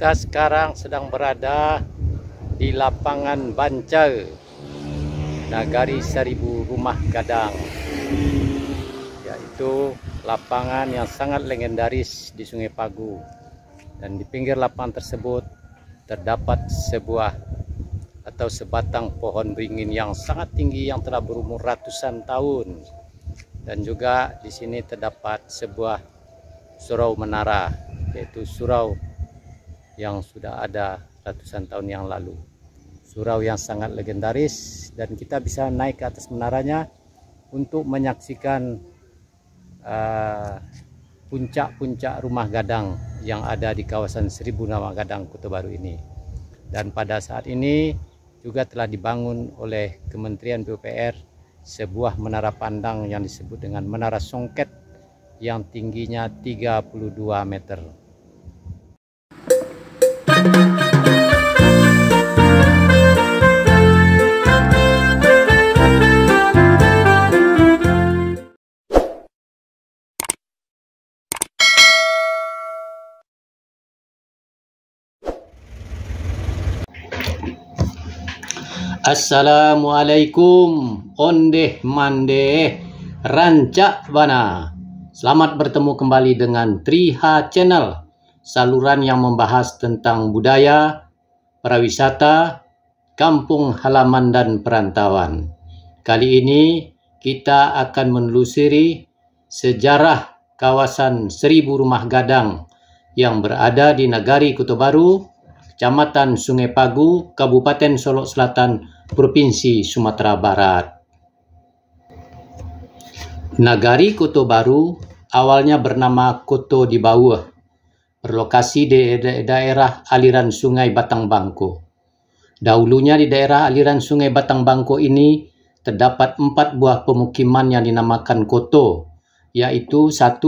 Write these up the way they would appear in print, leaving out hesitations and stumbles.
Kita sekarang sedang berada di lapangan Banca, Nagari Seribu Rumah Gadang, yaitu lapangan yang sangat legendaris di Sungai Pagu. Dan di pinggir lapangan tersebut terdapat sebatang pohon beringin yang sangat tinggi yang telah berumur ratusan tahun. Dan juga di sini terdapat sebuah surau menara, yaitu surau yang sudah ada ratusan tahun yang lalu. Surau yang sangat legendaris, dan kita bisa naik ke atas menaranya untuk menyaksikan puncak-puncak rumah gadang yang ada di kawasan Seribu Rumah Gadang Kota Baru ini. Dan pada saat ini juga telah dibangun oleh Kementerian PUPR sebuah menara pandang yang disebut dengan Menara Songket yang tingginya 32 meter. Assalamualaikum, ondeh mandeh, rancak bana. Selamat bertemu kembali dengan Triha Channel, saluran yang membahas tentang budaya, pariwisata, kampung halaman dan perantauan. Kali ini kita akan menelusuri sejarah kawasan Seribu Rumah Gadang yang berada di Nagari Kota Baru, Kecamatan Sungai Pagu, Kabupaten Solok Selatan, Provinsi Sumatera Barat. Nagari Kota Baru awalnya bernama Koto di Bawah, berlokasi di daerah aliran Sungai Batang Bangko. Dahulunya di daerah aliran Sungai Batang Bangko ini terdapat 4 buah pemukiman yang dinamakan Koto, yaitu 1.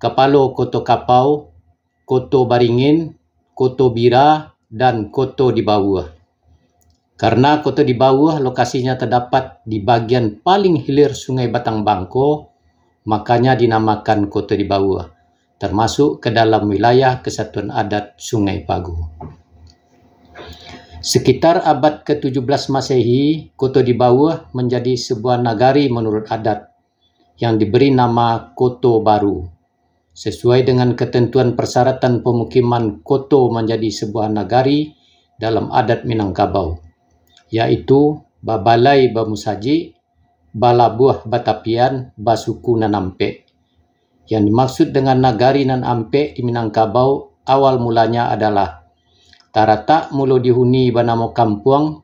Kapalo Koto Kapau, Koto Baringin, Koto Bira, dan Koto di Bawah. Karena Koto di Bawah lokasinya terdapat di bagian paling hilir Sungai Batang Bangko, makanya dinamakan Koto di Bawah, termasuk ke dalam wilayah Kesatuan Adat Sungai Pagu. Sekitar abad ke-17 Masehi, Koto di Bawah menjadi sebuah nagari menurut adat yang diberi nama Koto Baru. Sesuai dengan ketentuan persyaratan pemukiman Koto menjadi sebuah nagari dalam adat Minangkabau, yaitu Babalai Bamusaji, Balabuah Batapian, Basuku nan Ampe. Yang dimaksud dengan nagari nan Ampe di Minangkabau awal mulanya adalah taratak mulo dihuni banamo kampuang,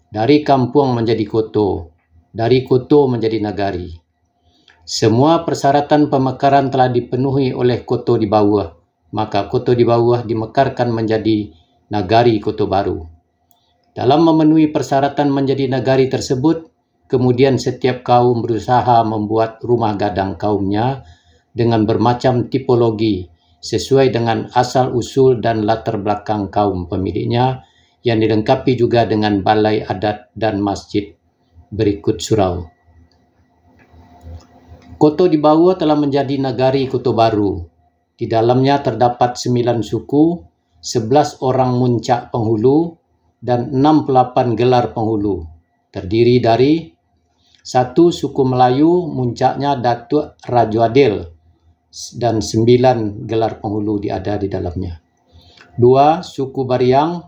dari kampuang menjadi koto, dari koto menjadi nagari. Semua persyaratan pemekaran telah dipenuhi oleh Koto di Bawah, maka Koto di Bawah dimekarkan menjadi Nagari Kota Baru. Dalam memenuhi persyaratan menjadi nagari tersebut, kemudian setiap kaum berusaha membuat rumah gadang kaumnya dengan bermacam tipologi sesuai dengan asal-usul dan latar belakang kaum pemiliknya, yang dilengkapi juga dengan balai adat dan masjid. Berikut surau. Koto di Bawah telah menjadi Nagari Kota Baru. Di dalamnya terdapat 9 suku, 11 orang muncak penghulu, dan 68 gelar penghulu. Terdiri dari 1 suku Melayu, muncaknya Datuk Rajo Adil, dan 9 gelar penghulu ada di dalamnya. 2 suku Bariang,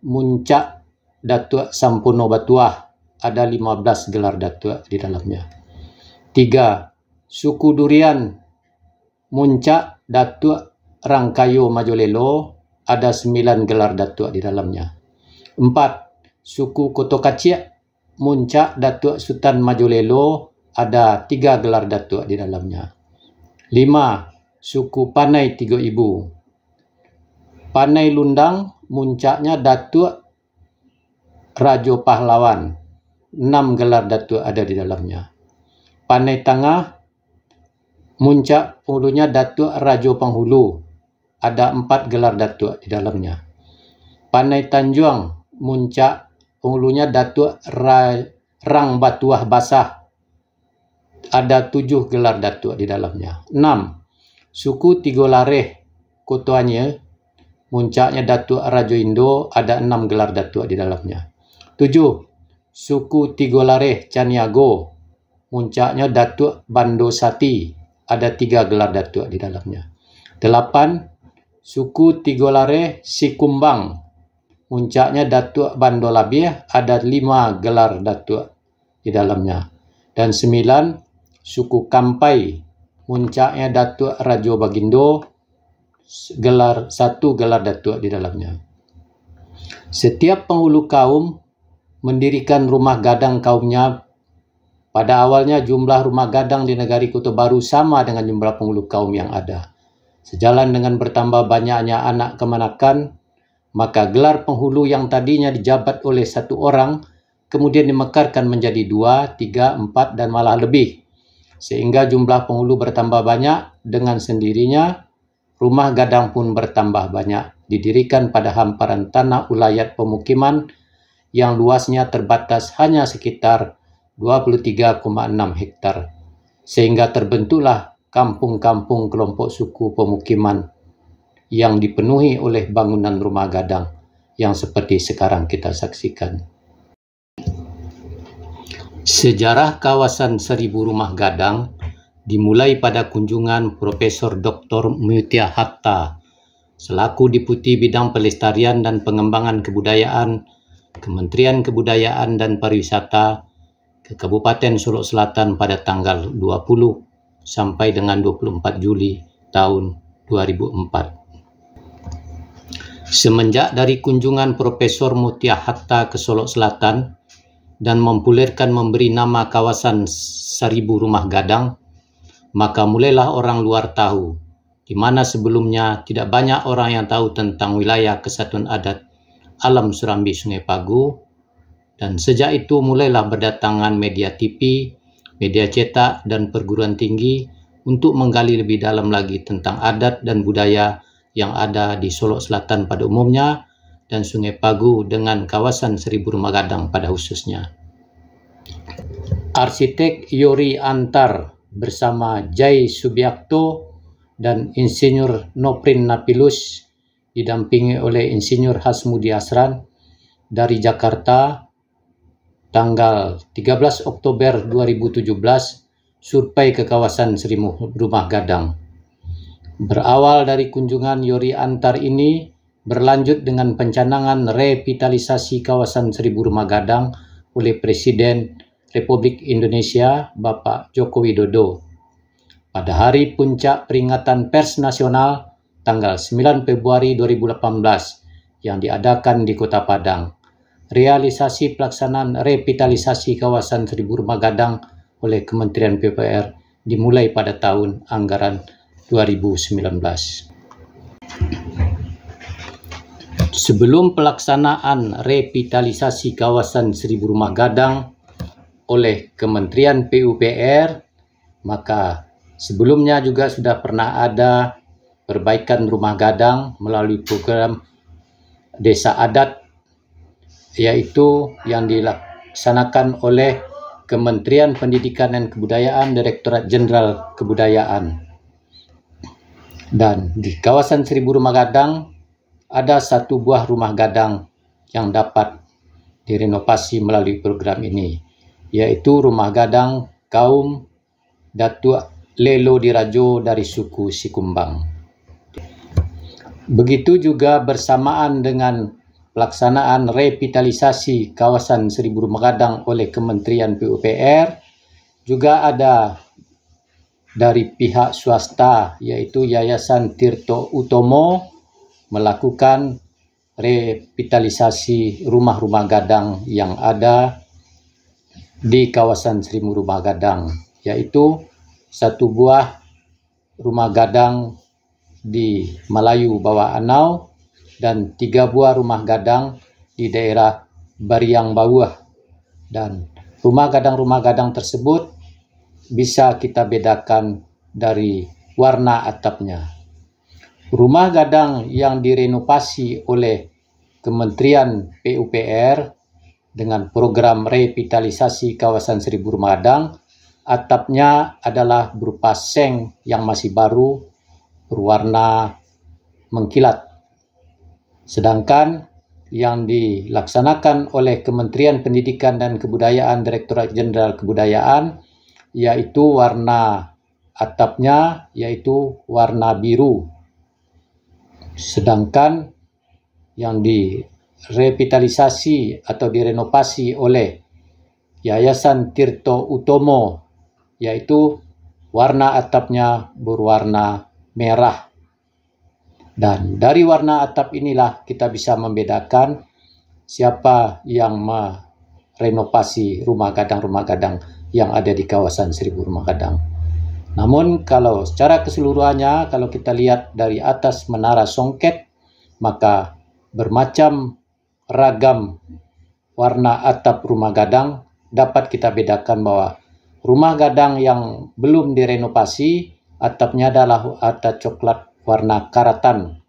muncak Datuk Sampono Batuah, ada 15 gelar datuk di dalamnya. 3 suku Durian, muncak Datuk Rangkayo Majolelo, ada 9 gelar datuk di dalamnya. 4 suku Koto Kaciak, muncak Datuk Sultan Majolelo, ada 3 gelar datuk di dalamnya. 5 suku Panai Tiga Ibu, Panai Lundang, muncaknya Datuk Rajo Pahlawan, 6 gelar datuk ada di dalamnya. Panai Tengah, muncak penghulunya Datuk Rajo Penghulu, ada 4 gelar datuk di dalamnya. Panai Tanjung, muncak penghulunya Datuk Rang Batuah Basah, ada 7 gelar datuk di dalamnya. 6 suku Tigo Lareh, Kotoanya, muncaknya Datuk Rajo Indo, ada 6 gelar datuk di dalamnya. 7. Suku Tigolareh Caniago, muncaknya Datuk Bando Sati, ada 3 gelar datuk di dalamnya. 8. Suku Tigolareh Sikumbang, muncaknya Datuk Bando Labiah, ada 5 gelar datuk di dalamnya. Dan 9. Suku Kampai, muncaknya Datuk Rajo Bagindo, 1 gelar datuk di dalamnya. Setiap penghulu kaum mendirikan rumah gadang kaumnya. Pada awalnya jumlah rumah gadang di negari Kota Baru sama dengan jumlah penghulu kaum yang ada. Sejalan dengan bertambah banyaknya anak kemanakan, maka gelar penghulu yang tadinya dijabat oleh 1 orang kemudian dimekarkan menjadi 2, 3, 4 dan malah lebih. Sehingga jumlah penghulu bertambah banyak, dengan sendirinya rumah gadang pun bertambah banyak, didirikan pada hamparan tanah ulayat pemukiman yang luasnya terbatas hanya sekitar 23,6 hektar. Sehingga terbentuklah kampung-kampung kelompok suku pemukiman yang dipenuhi oleh bangunan rumah gadang yang seperti sekarang kita saksikan. Sejarah kawasan 1000 rumah gadang dimulai pada kunjungan Profesor Dr. Mutia Hatta selaku Deputi Bidang Pelestarian dan Pengembangan Kebudayaan Kementerian Kebudayaan dan Pariwisata ke Kabupaten Solok Selatan pada tanggal 20 sampai dengan 24 Juli tahun 2004. Semenjak dari kunjungan Profesor Mutia Hatta ke Solok Selatan dan memulirkan memberi nama kawasan 1000 rumah gadang, maka mulailah orang luar tahu, di mana sebelumnya tidak banyak orang yang tahu tentang wilayah Kesatuan Adat Alam Surambi Sungai Pagu, dan sejak itu mulailah berdatangan media TV, media cetak dan perguruan tinggi untuk menggali lebih dalam lagi tentang adat dan budaya yang ada di Solok Selatan pada umumnya dan Sungai Pagu dengan kawasan 1000 rumah gadang pada khususnya. Arsitek Yori Antar bersama Jai Subiakto dan Insinyur Noprin Napilus didampingi oleh Insinyur Hasmudi Asran dari Jakarta tanggal 13 Oktober 2017 survei ke kawasan 1000 rumah gadang. Berawal dari kunjungan Yori Antar ini berlanjut dengan pencanangan revitalisasi kawasan 1000 rumah gadang oleh Presiden Republik Indonesia Bapak Joko Widodo pada hari puncak peringatan Pers Nasional tanggal 9 Februari 2018 yang diadakan di Kota Padang. Realisasi pelaksanaan revitalisasi kawasan 1000 rumah gadang oleh Kementerian PUPR dimulai pada tahun anggaran 2019. Sebelum pelaksanaan revitalisasi kawasan 1000 rumah gadang oleh Kementerian PUPR, maka sebelumnya juga sudah pernah ada perbaikan rumah gadang melalui program Desa Adat, yaitu yang dilaksanakan oleh Kementerian Pendidikan dan Kebudayaan, Direktorat Jenderal Kebudayaan. Dan di kawasan 1000 rumah gadang ada 1 buah rumah gadang yang dapat direnovasi melalui program ini, yaitu rumah gadang kaum Datuk Lelo Dirajo dari suku Sikumbang. Begitu juga bersamaan dengan pelaksanaan revitalisasi kawasan 1000 rumah gadang oleh Kementerian PUPR, juga ada dari pihak swasta yaitu Yayasan Tirto Utomo melakukan revitalisasi rumah-rumah gadang yang ada di kawasan 1000 rumah gadang, yaitu 1 buah rumah gadang di Melayu Bawah Anau dan 3 buah rumah gadang di daerah Bariang Bawah. Dan rumah gadang tersebut bisa kita bedakan dari warna atapnya. Rumah gadang yang direnovasi oleh Kementerian PUPR dengan program revitalisasi kawasan 1000 rumah gadang, atapnya adalah berupa seng yang masih baru berwarna mengkilat. Sedangkan yang dilaksanakan oleh Kementerian Pendidikan dan Kebudayaan, Direktorat Jenderal Kebudayaan, yaitu warna atapnya yaitu warna biru. Sedangkan yang direvitalisasi atau direnovasi oleh Yayasan Tirto Utomo yaitu warna atapnya berwarna merah. Dan dari warna atap inilah kita bisa membedakan siapa yang merenovasi rumah gadang yang ada di kawasan Seribu Rumah Gadang. Namun kalau secara keseluruhannya, kalau kita lihat dari atas Menara Songket, maka bermacam ragam warna atap rumah gadang dapat kita bedakan bahwa rumah gadang yang belum direnovasi, atapnya adalah atap coklat warna karatan.